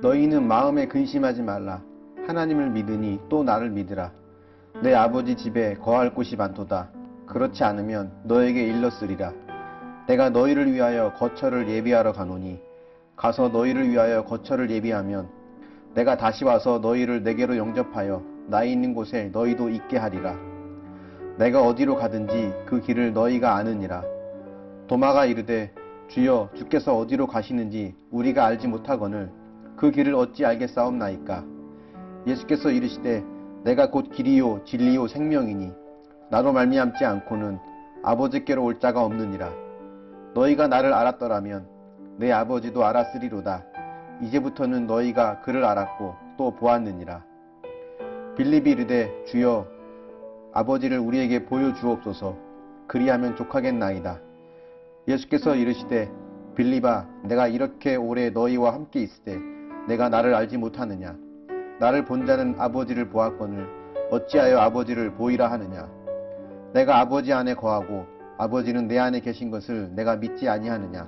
너희는 마음에 근심하지 말라. 하나님을 믿으니 또 나를 믿으라. 내 아버지 집에 거할 곳이 많도다. 그렇지 않으면 너에게 일렀으리라. 내가 너희를 위하여 거처를 예비하러 가노니 가서 너희를 위하여 거처를 예비하면 내가 다시 와서 너희를 내게로 영접하여 나 있는 곳에 너희도 있게 하리라. 내가 어디로 가든지 그 길을 너희가 아느니라. 도마가 이르되 주여 주께서 어디로 가시는지 우리가 알지 못하거늘 그 길을 어찌 알겠사옵나이까. 예수께서 이르시되 내가 곧 길이요 진리요 생명이니 나로 말미암지 않고는 아버지께로 올 자가 없느니라. 너희가 나를 알았더라면 내 아버지도 알았으리로다. 이제부터는 너희가 그를 알았고 또 보았느니라. 빌립이 이르되 주여 아버지를 우리에게 보여주옵소서. 그리하면 족하겠나이다. 예수께서 이르시되 빌립아 내가 이렇게 오래 너희와 함께 있으되 내가 나를 알지 못하느냐. 나를 본 자는 아버지를 보았거늘 어찌하여 아버지를 보이라 하느냐. 내가 아버지 안에 거하고 아버지는 내 안에 계신 것을 내가 믿지 아니하느냐.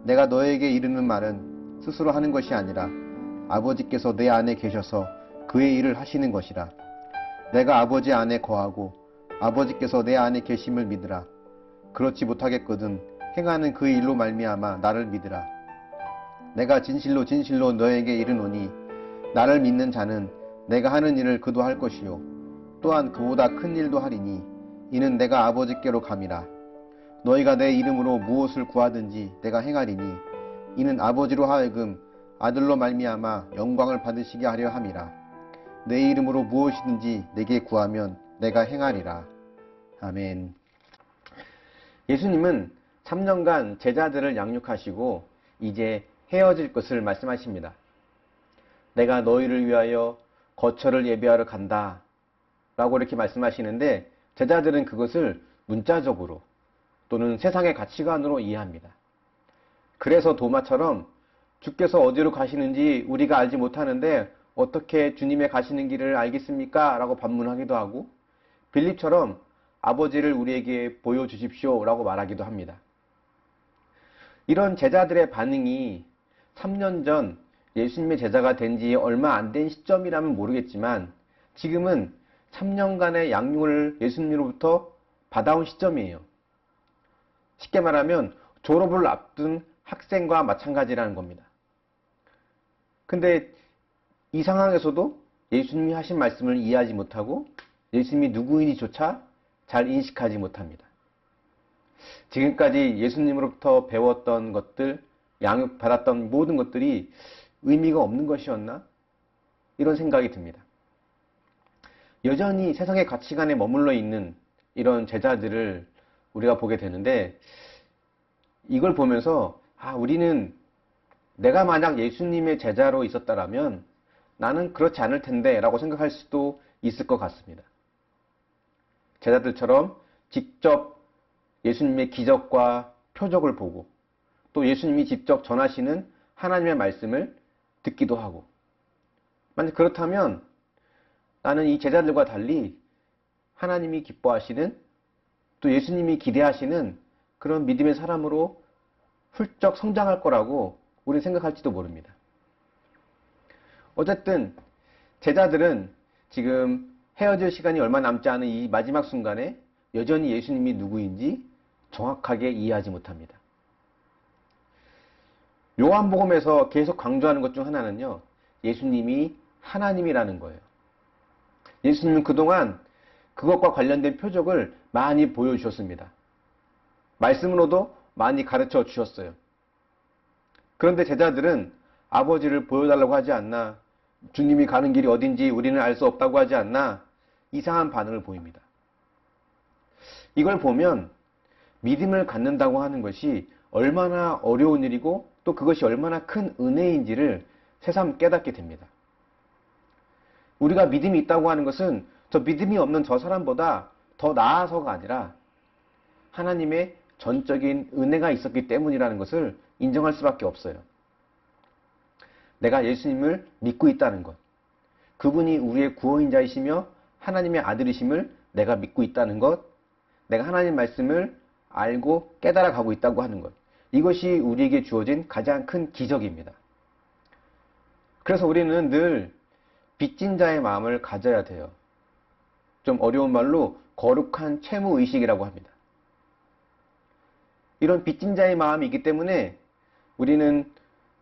내가 너에게 이르는 말은 스스로 하는 것이 아니라 아버지께서 내 안에 계셔서 그의 일을 하시는 것이라. 내가 아버지 안에 거하고 아버지께서 내 안에 계심을 믿으라. 그렇지 못하겠거든 행하는 그 일로 말미암아 나를 믿으라. 내가 진실로 진실로 너에게 이르노니 나를 믿는 자는 내가 하는 일을 그도 할 것이요 또한 그보다 큰 일도 하리니 이는 내가 아버지께로 감이라. 너희가 내 이름으로 무엇을 구하든지 내가 행하리니 이는 아버지로 하여금 아들로 말미암아 영광을 받으시게 하려 함이라. 내 이름으로 무엇이든지 내게 구하면 내가 행하리라. 아멘. 예수님은 3년간 제자들을 양육하시고 이제 헤어질 것을 말씀하십니다. 내가 너희를 위하여 거처를 예비하러 간다 라고 이렇게 말씀하시는데 제자들은 그것을 문자적으로 또는 세상의 가치관으로 이해합니다. 그래서 도마처럼 주께서 어디로 가시는지 우리가 알지 못하는데 어떻게 주님의 가시는 길을 알겠습니까? 라고 반문하기도 하고 빌립처럼 아버지를 우리에게 보여주십시오 라고 말하기도 합니다. 이런 제자들의 반응이 3년 전 예수님의 제자가 된 지 얼마 안 된 시점이라면 모르겠지만 지금은 3년간의 양육을 예수님으로부터 받아온 시점이에요. 쉽게 말하면 졸업을 앞둔 학생과 마찬가지라는 겁니다. 근데 이 상황에서도 예수님이 하신 말씀을 이해하지 못하고 예수님이 누구인지조차 잘 인식하지 못합니다. 지금까지 예수님으로부터 배웠던 것들, 양육받았던 모든 것들이 의미가 없는 것이었나? 이런 생각이 듭니다. 여전히 세상의 가치관에 머물러 있는 이런 제자들을 우리가 보게 되는데 이걸 보면서 우리는 내가 만약 예수님의 제자로 있었다라면 나는 그렇지 않을 텐데 라고 생각할 수도 있을 것 같습니다. 제자들처럼 직접 예수님의 기적과 표적을 보고 또 예수님이 직접 전하시는 하나님의 말씀을 듣기도 하고 만약 그렇다면 나는 이 제자들과 달리 하나님이 기뻐하시는 또 예수님이 기대하시는 그런 믿음의 사람으로 훌쩍 성장할 거라고 우리는 생각할지도 모릅니다. 어쨌든 제자들은 지금 헤어질 시간이 얼마 남지 않은 이 마지막 순간에 여전히 예수님이 누구인지 정확하게 이해하지 못합니다. 요한복음에서 계속 강조하는 것 중 하나는요. 예수님이 하나님이라는 거예요. 예수님은 그동안 그것과 관련된 표적을 많이 보여주셨습니다. 말씀으로도 많이 가르쳐 주셨어요. 그런데 제자들은 아버지를 보여달라고 하지 않나, 주님이 가는 길이 어딘지 우리는 알 수 없다고 하지 않나, 이상한 반응을 보입니다. 이걸 보면 믿음을 갖는다고 하는 것이 얼마나 어려운 일이고 또 그것이 얼마나 큰 은혜인지를 새삼 깨닫게 됩니다. 우리가 믿음이 있다고 하는 것은 저 믿음이 없는 저 사람보다 더 나아서가 아니라 하나님의 전적인 은혜가 있었기 때문이라는 것을 인정할 수밖에 없어요. 내가 예수님을 믿고 있다는 것, 그분이 우리의 구원자이시며 하나님의 아들이심을 내가 믿고 있다는 것, 내가 하나님 말씀을 알고 깨달아 가고 있다고 하는 것, 이것이 우리에게 주어진 가장 큰 기적입니다. 그래서 우리는 늘 빚진 자의 마음을 가져야 돼요. 좀 어려운 말로 거룩한 채무의식이라고 합니다. 이런 빚진 자의 마음이 있기 때문에 우리는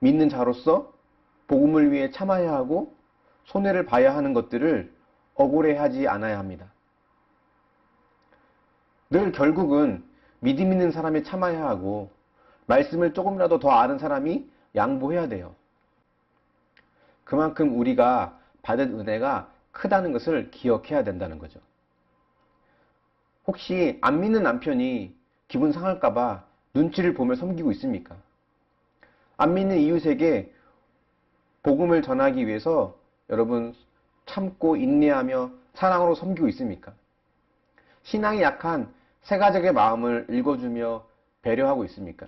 믿는 자로서 복음을 위해 참아야 하고 손해를 봐야 하는 것들을 억울해하지 않아야 합니다. 늘 결국은 믿음 있는 사람이 참아야 하고 말씀을 조금이라도 더 아는 사람이 양보해야 돼요. 그만큼 우리가 받은 은혜가 크다는 것을 기억해야 된다는 거죠. 혹시 안 믿는 남편이 기분 상할까봐 눈치를 보며 섬기고 있습니까? 안 믿는 이웃에게 복음을 전하기 위해서 여러분 참고 인내하며 사랑으로 섬기고 있습니까? 신앙이 약한 세가족의 마음을 읽어주며 배려하고 있습니까?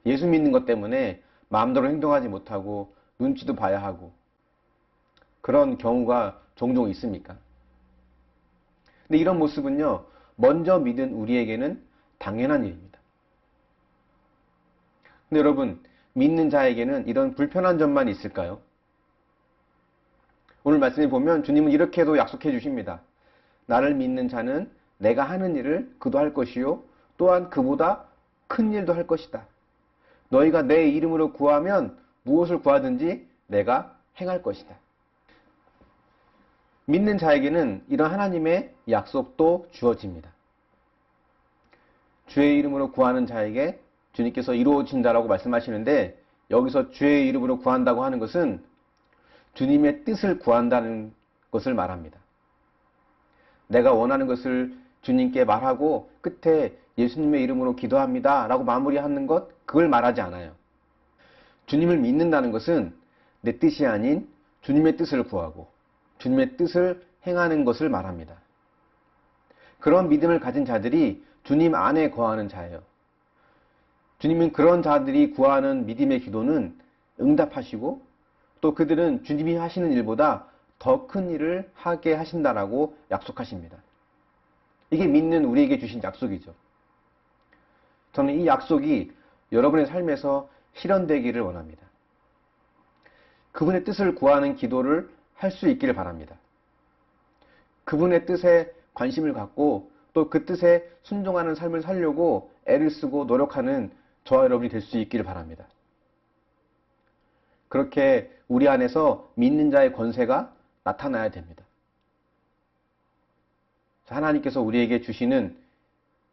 예수 믿는 것 때문에 마음대로 행동하지 못하고 눈치도 봐야 하고 그런 경우가 종종 있습니까? 근데 이런 모습은요, 먼저 믿은 우리에게는 당연한 일입니다. 근데 여러분, 믿는 자에게는 이런 불편한 점만 있을까요? 오늘 말씀에 보면 주님은 이렇게도 약속해 주십니다. 나를 믿는 자는 내가 하는 일을 그도 할 것이요 또한 그보다 큰 일도 할 것이다. 너희가 내 이름으로 구하면 무엇을 구하든지 내가 행할 것이다. 믿는 자에게는 이런 하나님의 약속도 주어집니다. 주의 이름으로 구하는 자에게 주님께서 이루어진다라고 말씀하시는데 여기서 주의 이름으로 구한다고 하는 것은 주님의 뜻을 구한다는 것을 말합니다. 내가 원하는 것을 주님께 말하고 끝에 예수님의 이름으로 기도합니다 라고 마무리하는 것, 그걸 말하지 않아요. 주님을 믿는다는 것은 내 뜻이 아닌 주님의 뜻을 구하고 주님의 뜻을 행하는 것을 말합니다. 그런 믿음을 가진 자들이 주님 안에 거하는 자예요. 주님은 그런 자들이 구하는 믿음의 기도는 응답하시고 또 그들은 주님이 하시는 일보다 더 큰 일을 하게 하신다라고 약속하십니다. 이게 믿는 우리에게 주신 약속이죠. 저는 이 약속이 여러분의 삶에서 실현되기를 원합니다. 그분의 뜻을 구하는 기도를 할 수 있기를 바랍니다. 그분의 뜻에 관심을 갖고 또 그 뜻에 순종하는 삶을 살려고 애를 쓰고 노력하는 저와 여러분이 될 수 있기를 바랍니다. 그렇게 우리 안에서 믿는 자의 권세가 나타나야 됩니다. 하나님께서 우리에게 주시는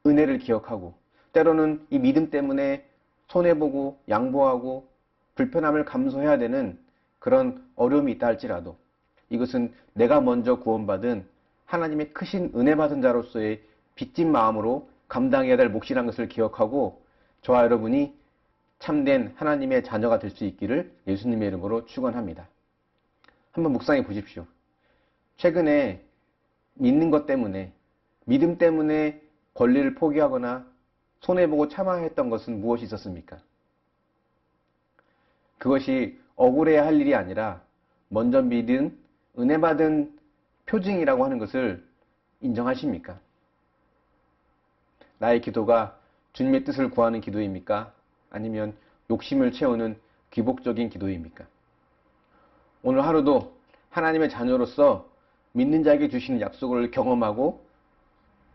은혜를 기억하고 때로는 이 믿음 때문에 손해보고 양보하고 불편함을 감수해야 되는 그런 어려움이 있다 할지라도 이것은 내가 먼저 구원받은 하나님의 크신 은혜 받은 자로서의 빚진 마음으로 감당해야 될 몫이라는 것을 기억하고 저와 여러분이 참된 하나님의 자녀가 될 수 있기를 예수님의 이름으로 축원합니다. 한번 묵상해 보십시오. 최근에 믿는 것 때문에 믿음 때문에 권리를 포기하거나 손해보고 참아야 했던 것은 무엇이 있었습니까? 그것이 억울해야 할 일이 아니라 먼저 믿은 은혜 받은 표징이라고 하는 것을 인정하십니까? 나의 기도가 주님의 뜻을 구하는 기도입니까? 아니면 욕심을 채우는 귀복적인 기도입니까? 오늘 하루도 하나님의 자녀로서 믿는 자에게 주시는 약속을 경험하고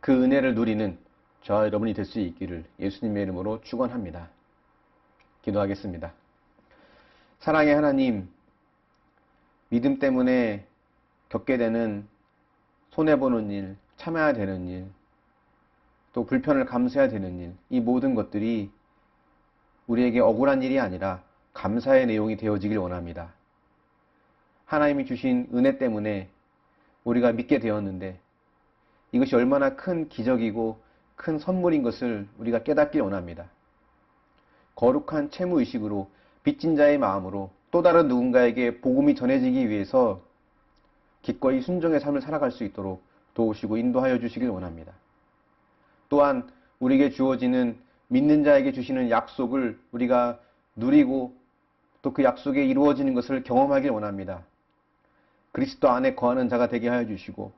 그 은혜를 누리는 저와 여러분이 될 수 있기를 예수님의 이름으로 축원합니다. 기도하겠습니다. 사랑의 하나님, 믿음 때문에 겪게 되는 손해보는 일, 참아야 되는 일, 또 불편을 감수해야 되는 일, 이 모든 것들이 우리에게 억울한 일이 아니라 감사의 내용이 되어지길 원합니다. 하나님이 주신 은혜 때문에 우리가 믿게 되었는데 이것이 얼마나 큰 기적이고 큰 선물인 것을 우리가 깨닫길 원합니다. 거룩한 채무의식으로 빚진 자의 마음으로 또 다른 누군가에게 복음이 전해지기 위해서 기꺼이 순종의 삶을 살아갈 수 있도록 도우시고 인도하여 주시길 원합니다. 또한 우리에게 주어지는 믿는 자에게 주시는 약속을 우리가 누리고 또 그 약속에 이루어지는 것을 경험하길 원합니다. 그리스도 안에 거하는 자가 되게 하여 주시고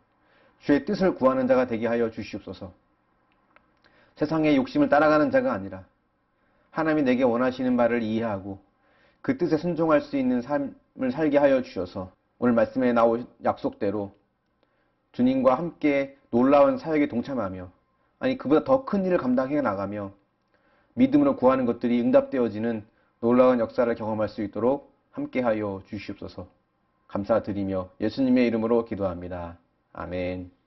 주의 뜻을 구하는 자가 되게 하여 주시옵소서. 세상의 욕심을 따라가는 자가 아니라 하나님이 내게 원하시는 바를 이해하고 그 뜻에 순종할 수 있는 삶, 살게 하여 주셔서 오늘 말씀에 나온 약속대로 주님과 함께 놀라운 사역에 동참하며 그보다 더 큰 일을 감당해 나가며 믿음으로 구하는 것들이 응답되어지는 놀라운 역사를 경험할 수 있도록 함께하여 주시옵소서. 감사드리며 예수님의 이름으로 기도합니다. 아멘.